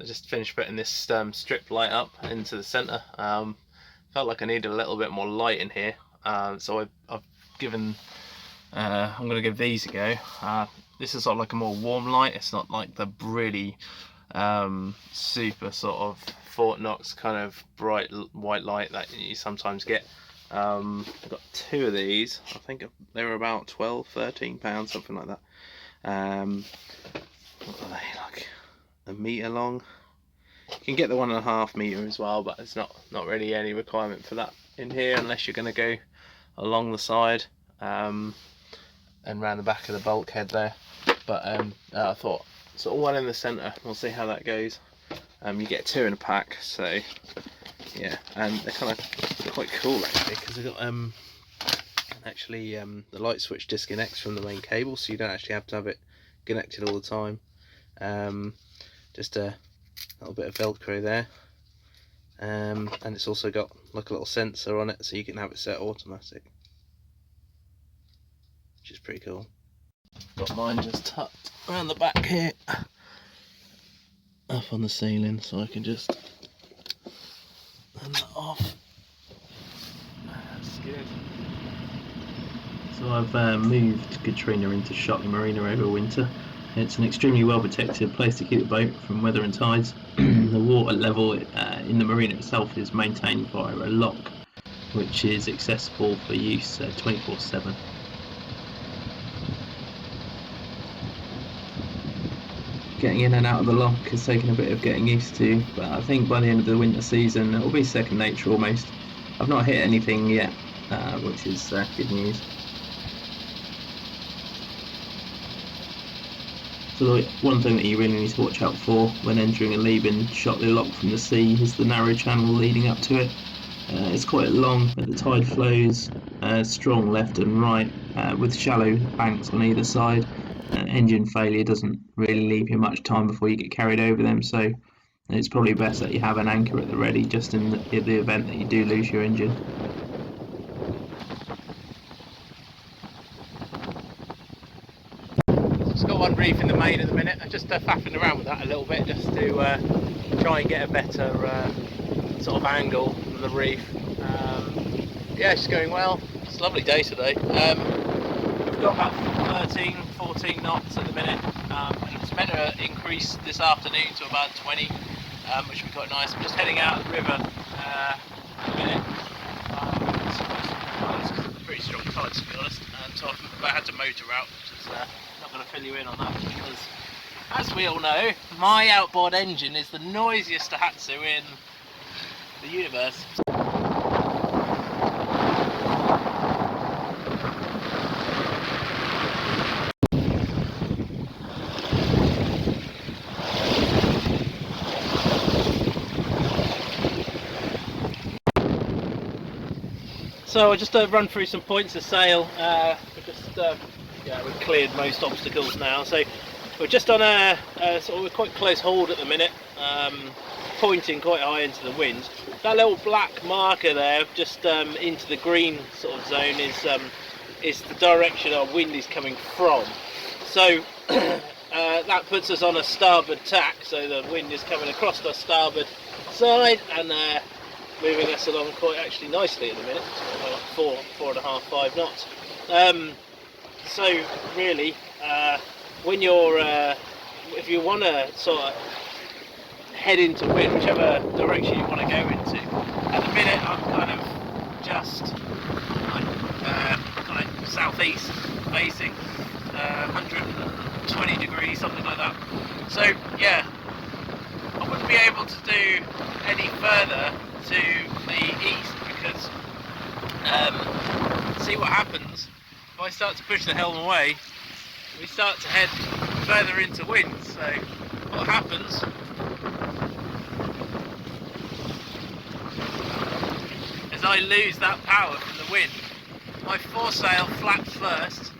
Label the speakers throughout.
Speaker 1: I just finished putting this strip light up into the centre. Felt like I needed a little bit more light in here, so I've given. I'm going to give these a go. This is sort of like a more warm light. It's not like the really super sort of Fort Knox kind of bright white light that you sometimes get. I've got two of these. I think they were about £12–13, something like that. What are they, like a metre long? You can get the 1.5 metre as well, but there's not really any requirement for that in here unless you're going to go along the side and round the back of the bulkhead there. But I thought sort of one in the centre. We'll see how that goes. You get two in a pack, so yeah, and they're kind of quite cool actually, because they've got the light switch disconnects from the main cable, so you don't actually have to have it connected all the time. Just a little bit of velcro there, and it's also got like a little sensor on it, so you can have it set automatic, which is pretty cool. Got mine just tucked around the back here, up on the ceiling, so I can just turn that off. That's good. So I've moved Katrina into Shockley Marina over winter. It's an extremely well protected place to keep the boat from weather and tides. The water level in the marina itself is maintained via a lock, which is accessible for use 24/7. Getting in and out of the lock has taken a bit of getting used to, but I think by the end of the winter season it will be second nature almost. I've not hit anything yet, which is good news. So one thing that you really need to watch out for when entering and leaving Shockley Lock from the sea is the narrow channel leading up to it. It's quite long, but the tide flows strong left and right with shallow banks on either side. Engine failure doesn't really leave you much time before you get carried over them, so it's probably best that you have an anchor at the ready just in the event that you do lose your engine. It's got one reef in the main at the minute. I'm just faffing around with that a little bit just to try and get a better sort of angle of the reef. Yeah, it's going well. It's a lovely day today. We've got about 13–14 knots at the minute, and it's meant to increase this afternoon to about 20, which would be quite nice. I'm just heading out of the river at the minute. It's pretty strong tides, to be honest, and so I had to motor out, which is not going to fill you in on that, because as we all know, my outboard engine is the noisiest Tohatsu in the universe. So I just run through some points of sail. We've cleared most obstacles now. So we're just on a sort of quite close hold at the minute, pointing quite high into the wind. That little black marker there, just into the green sort of zone, is the direction our wind is coming from. So that puts us on a starboard tack. So the wind is coming across the starboard side and moving us along quite actually nicely at the minute, about 4.5–5 knots. So really, when you're, if you want to sort of head into wind, whichever direction you want to go into, at the minute I'm kind of just kind of southeast facing, 120 degrees, something like that. So yeah, I wouldn't be able to do any further to the east, because see what happens if I start to push the helm away, we start to head further into wind. So what happens is I lose that power from the wind. My foresail flaps first,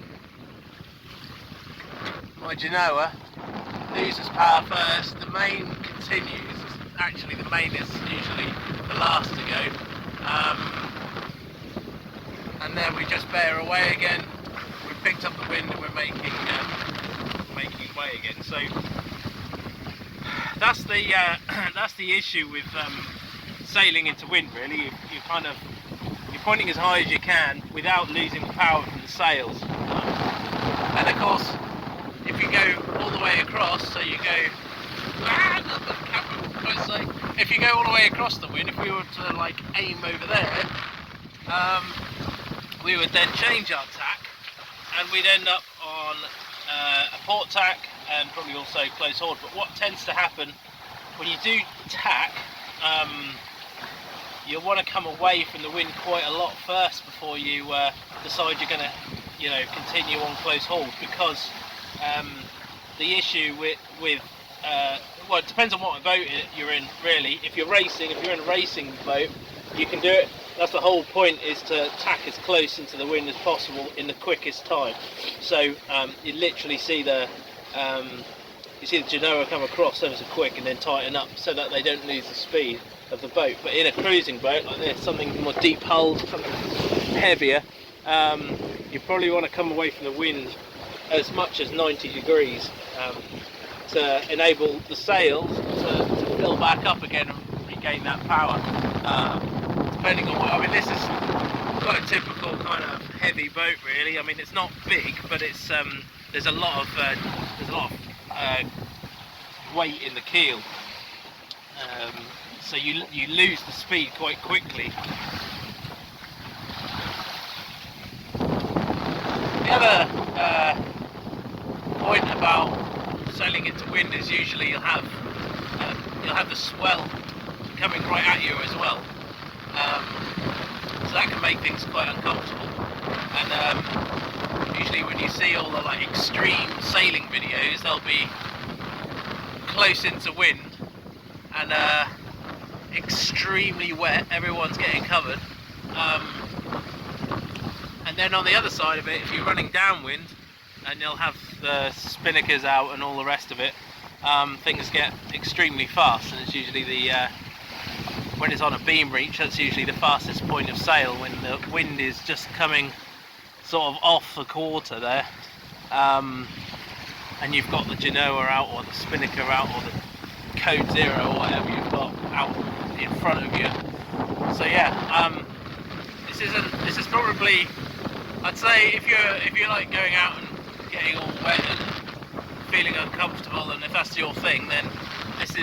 Speaker 1: my genoa loses power first, the main continues. Actually the main is usually the last to go, and then we just bear away again. We've picked up the wind and we're making way again. So that's the that's the issue with sailing into wind. Really, you're pointing as high as you can without losing the power from the sails. And of course, if you go all the way across, so you go, if you go all the way across the wind, if we were to like aim over there, we would then change our tack, and we'd end up on a port tack and probably also close hauled. But what tends to happen when you do tack, you'll want to come away from the wind quite a lot first before you decide you're going to, continue on close hauled, because the issue with well, it depends on what boat you're in, really. If you're in a racing boat, you can do it. That's the whole point, is to tack as close into the wind as possible in the quickest time. So you literally see the genoa come across ever so quick and then tighten up so that they don't lose the speed of the boat. But in a cruising boat like this, something more deep hulled, something heavier, you probably want to come away from the wind as much as 90 degrees to enable the sails to fill back up again and regain that power. Depending on what, this is quite a typical kind of heavy boat, really. It's not big, but it's there's a lot of weight in the keel, so you lose the speed quite quickly. The other point about sailing into wind is usually you'll have the swell coming right at you as well. So that can make things quite uncomfortable. And usually when you see all the extreme sailing videos, they'll be close into wind and extremely wet. Everyone's getting covered. And then on the other side of it, if you're running downwind and you'll have the spinnakers out and all the rest of it, things get extremely fast, and it's usually when it's on a beam reach, that's usually the fastest point of sail, when the wind is just coming sort of off the quarter there, and you've got the genoa out or the spinnaker out or the code 0 or whatever you've got out in front of you. So yeah, this is probably, I'd say, if you're like going out and getting all wet and feeling uncomfortable, and if that's your thing, then this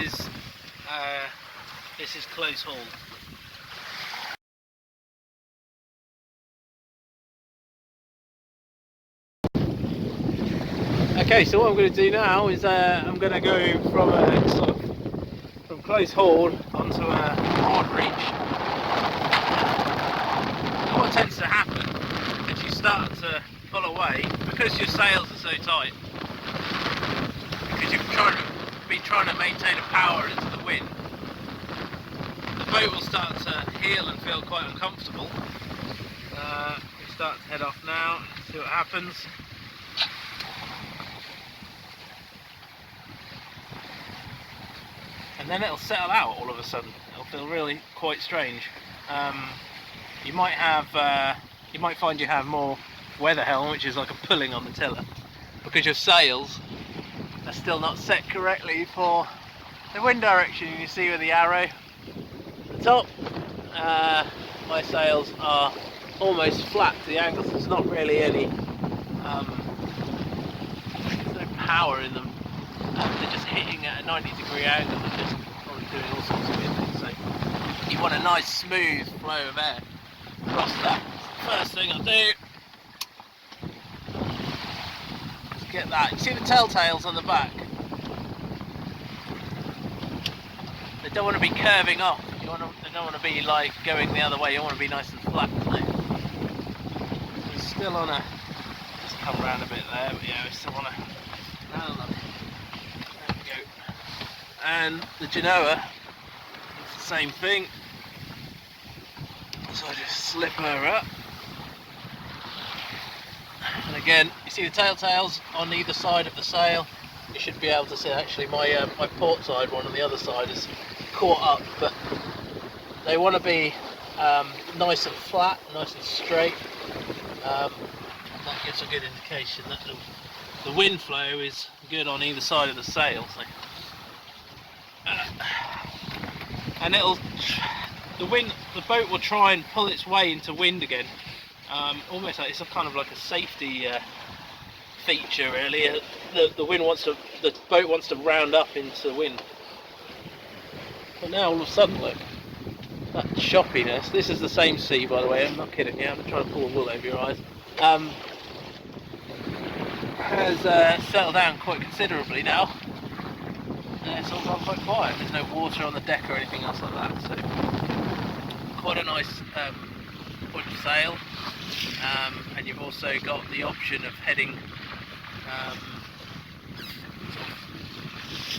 Speaker 1: is close haul. Okay, so what I'm going to do now is I'm going to go from close haul onto a broad reach. And what tends to happen is you start to pull away, because your sails are so tight, because you're trying to maintain a power into the wind. The boat will start to heel and feel quite uncomfortable. We start to head off now, see what happens. And then it'll settle out all of a sudden. It'll feel really quite strange. You might find you have more weather helm, which is like a pulling on the tiller, because your sails are still not set correctly for the wind direction. You see with the arrow at the top, my sails are almost flat to the angle, so there's not really any there's no power in them. They're just hitting at a 90-degree angle and just probably doing all sorts of weird things. So you want a nice smooth flow of air across that. First thing I do is get that. You see the telltales on the back? They don't want to be curving off. They don't want to be like going the other way. You want to be nice and flat. So we're still on a. Just come around a bit there, but yeah, we still want to. There we go. And the genoa, it's the same thing. So I just slip her up. And again, you see the telltales on either side of the sail. You should be able to see, actually my port side one on the other side is caught up, but they want to be nice and flat, nice and straight. That gives a good indication that the wind flow is good on either side of the sail. So and the boat will try and pull its way into wind again, almost like it's a kind of like a safety feature really. The boat wants to round up into the wind. But now all of a sudden, look, that choppiness. This is the same sea, by the way, I'm not kidding you, I'm trying to pull the wool over your eyes. Has settled down quite considerably now. It's all gone quite quiet. There's no water on the deck or anything else like that, so quite a nice point of sail. And you've also got the option of heading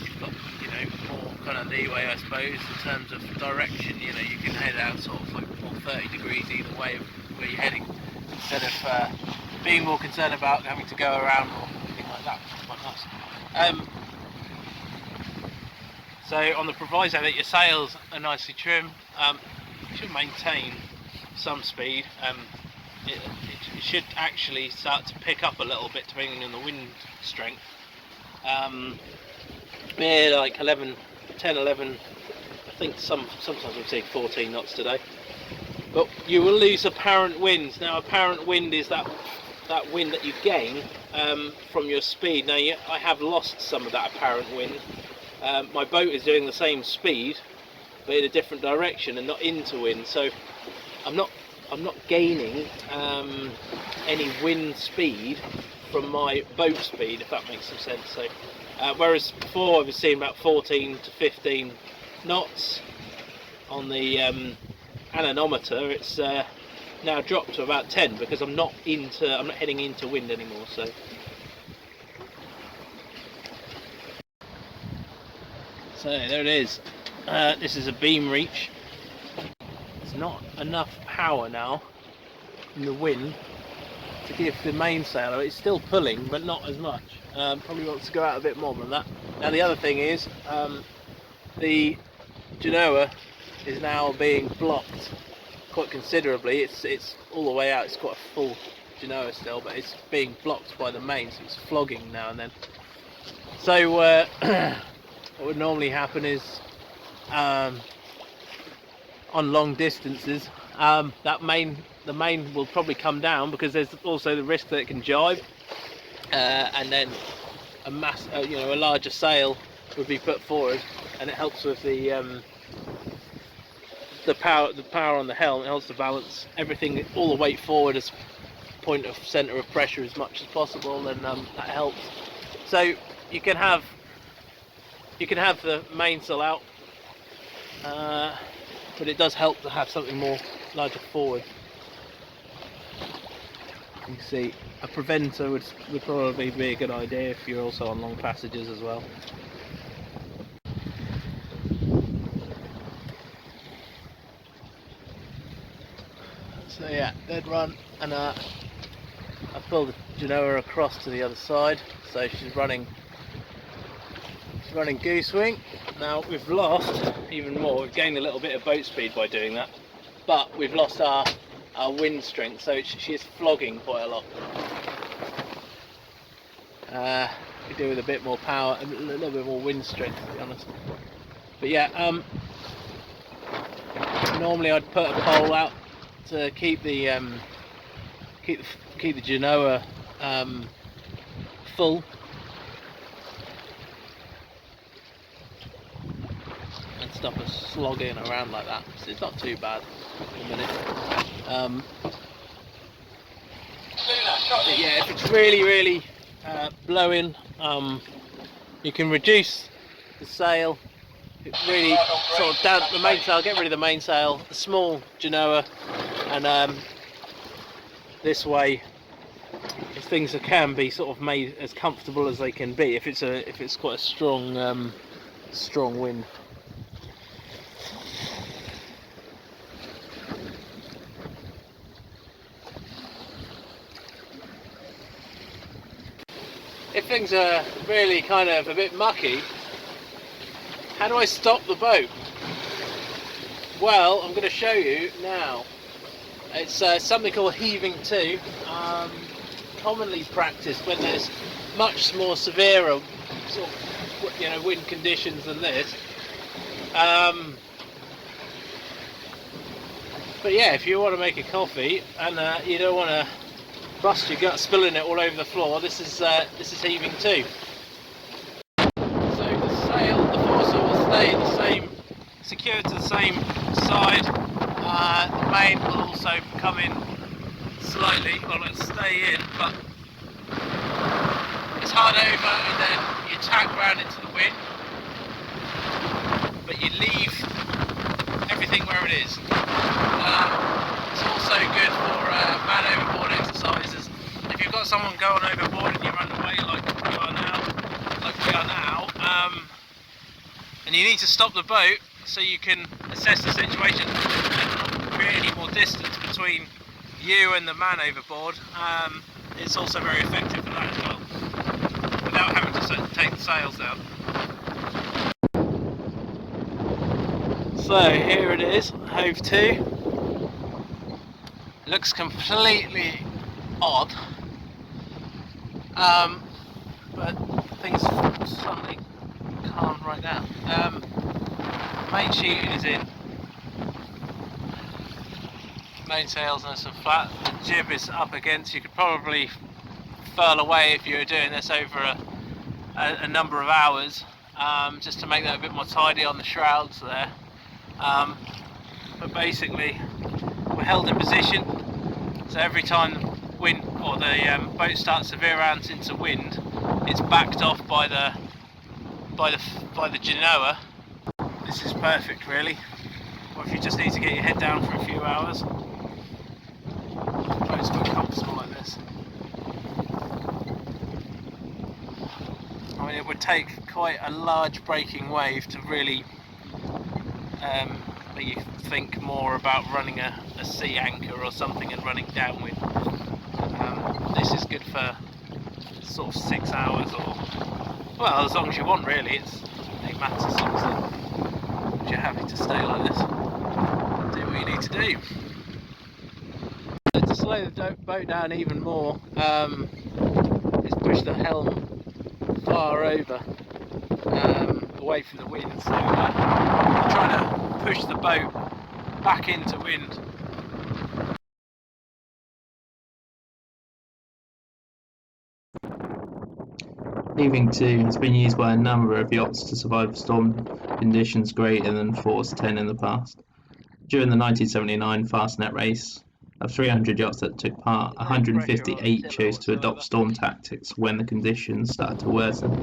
Speaker 1: you've got, you know, more kind of leeway, I suppose, in terms of direction. You know, you can head out sort of like 30 degrees either way of where you're heading, instead of being more concerned about having to go around or anything like that, which is quite nice. So on the proviso that your sails are nicely trim, you should maintain some speed. It should actually start to pick up a little bit depending on the wind strength. Yeah, like 10, 11, I think sometimes we're seeing 14 knots today. But you will lose apparent winds. Now apparent wind is that wind that you gain from your speed. Now I have lost some of that apparent wind. My boat is doing the same speed but in a different direction and not into wind, so I'm not gaining any wind speed from my boat speed, if that makes some sense. So whereas before I was seeing about 14 to 15 knots on the anemometer, it's now dropped to about 10 because I'm not heading into wind anymore. So there it is. This is a beam reach. There's not enough power now in the wind to give the mainsail. It's still pulling, but not as much. Probably wants to go out a bit more than that. Now the other thing is, the genoa is now being blocked quite considerably. It's all the way out. It's quite a full genoa still, but it's being blocked by the main, so it's flogging now and then. So what would normally happen is, on long distances, the main will probably come down because there's also the risk that it can jibe, and then a larger sail would be put forward, and it helps with the power on the helm. It helps to balance everything, all the weight forward as point of centre of pressure as much as possible, and that helps. So you can have the mainsail out, but it does help to have something more larger forward. You can see a preventer would probably be a good idea if you're also on long passages as well. So yeah, dead run, and I pulled the genoa across to the other side, so she's running goose wing. Now we've lost even more. We've gained a little bit of boat speed by doing that, but we've lost our wind strength, so she is flogging quite a lot. We do with a bit more power, a little bit more wind strength, to be honest. But yeah, normally I'd put a pole out to keep the genoa full, and stop us slogging around like that. So it's not too bad in a minute. But yeah, if it's really blowing, you can reduce the sail. It really sort of down the mainsail, get rid of the mainsail, the small genoa, and this way, if things can be sort of made as comfortable as they can be, if it's quite a strong wind. If things are really kind of a bit mucky, how do I stop the boat? Well, I'm going to show you now. It's something called heaving to, commonly practiced when there's much more severe sort of, wind conditions than this. But yeah, if you want to make a coffee and you don't want to bust your gut spilling it all over the floor, this is Heaving 2. So the sail, the foresail will stay the same, secured to the same side. The main will also come in slightly, well, it'll stay in, but it's hard over, and then you tack round into the wind, but you leave everything where it is. It's also good for man overboard exercises. If you've got someone going overboard and you run away like we are now, and you need to stop the boat so you can assess the situation and not create any more distance between you and the man overboard, it's also very effective for that as well, without having to take the sails down. So here it is, Hove 2. Looks completely odd, but things suddenly calmed right now. Main sheet is in, main sails nice and flat, the jib is up against. You could probably furl away if you were doing this over a number of hours, just to make that a bit more tidy on the shrouds there. But basically we're held in position, so every time the wind or the boat starts to veer out into wind, it's backed off by the genoa. This is perfect really, or if you just need to get your head down for a few hours. Boat's quite comfortable like this. I mean, it would take quite a large breaking wave to really make you think more about running a sea anchor or something and running downwind. This is good for sort of 6 hours, or well, as long as you want really. It matters as long as you're happy to stay like this. Do what you need to do. To slow the boat down even more, is push the helm far over, away from the wind. So I'm trying to push the boat back into wind.
Speaker 2: Heaving 2 has been used by a number of yachts to survive storm conditions greater than force 10 in the past. During the 1979 Fastnet race, of 300 yachts that took part, 158 chose to adopt storm tactics when the conditions started to worsen.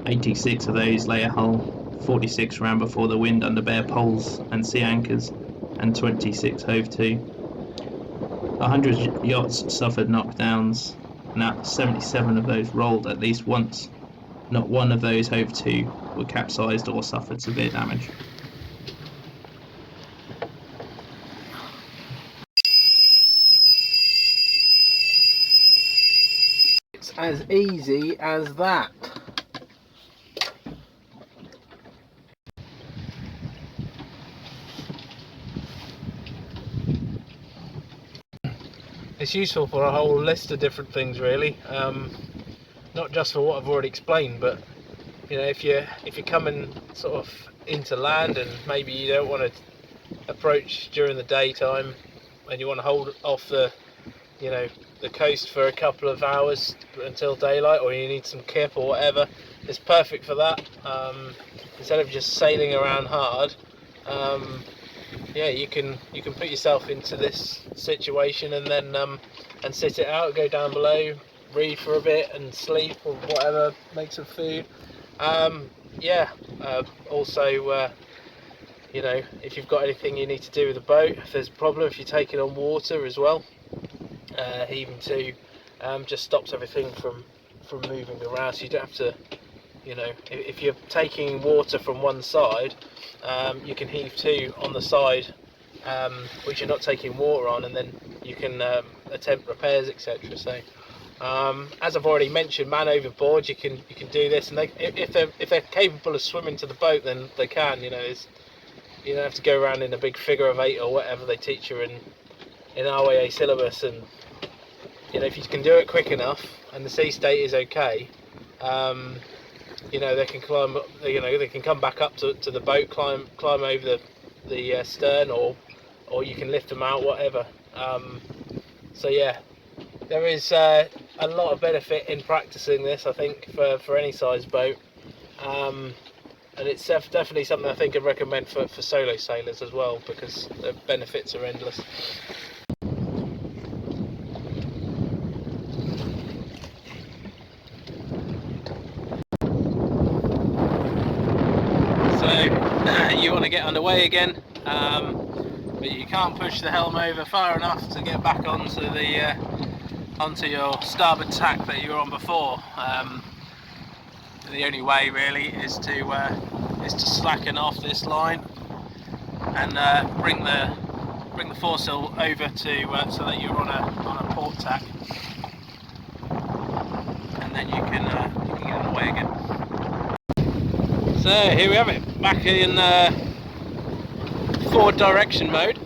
Speaker 2: 86 of those lay a hull, 46 ran before the wind under bare poles and sea anchors, and 26 hove to. 100 yachts suffered knockdowns, and 77 of those rolled at least once. Not one of those hove to were capsized or suffered severe damage.
Speaker 1: It's as easy as that. It's useful for a whole list of different things really, not just for what I've already explained, but you know, if you're coming sort of into land and maybe you don't want to approach during the daytime and you want to hold off the coast for a couple of hours until daylight, or you need some kip or whatever, it's perfect for that. Instead of just sailing around hard, yeah, you can put yourself into this situation and then and sit it out, go down below, read for a bit and sleep or whatever, make some food. Yeah, also you know, if you've got anything you need to do with the boat, if there's a problem, if you're taking on water as well, Heaving 2 just stops everything from moving around, so you don't have to, you know, if you're taking water from one side, you can heave 2 on the side which you're not taking water on, and then you can attempt repairs, etc. So as I've already mentioned, man overboard, you can do this, and if they're capable of swimming to the boat, then they can. You know, you don't have to go around in a big figure of 8 or whatever they teach you in RYA syllabus, and you know, if you can do it quick enough and the sea state is okay, you know, they can climb up, you know, they can come back up to the boat, climb over the stern, or you can lift them out, whatever. So yeah, there is a lot of benefit in practicing this, I think, for any size boat. And it's definitely something I think I'd recommend for solo sailors as well, because the benefits are endless. So you want to get underway again, but you can't push the helm over far enough to get back onto the onto your starboard tack that you were on before. The only way really is to slacken off this line and bring the foresail over to so that you're on a port tack, and then you can get on the way again. So here we have it, back in forward direction mode.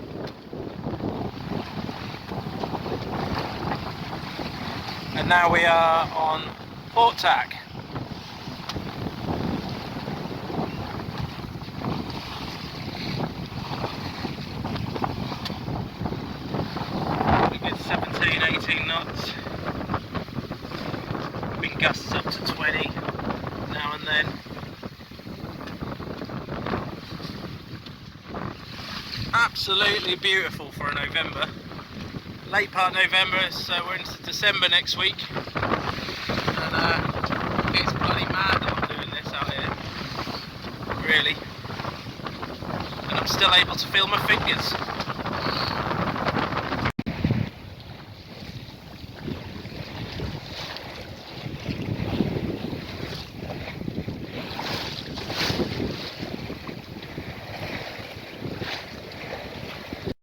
Speaker 1: And now we are on port tack. We get 17, 18 knots. Been gusts up to 20 now and then. Absolutely beautiful for a November. Late part November, so we're into December next week. And it's bloody mad that I'm doing this out here. Really. And I'm still able to feel my fingers.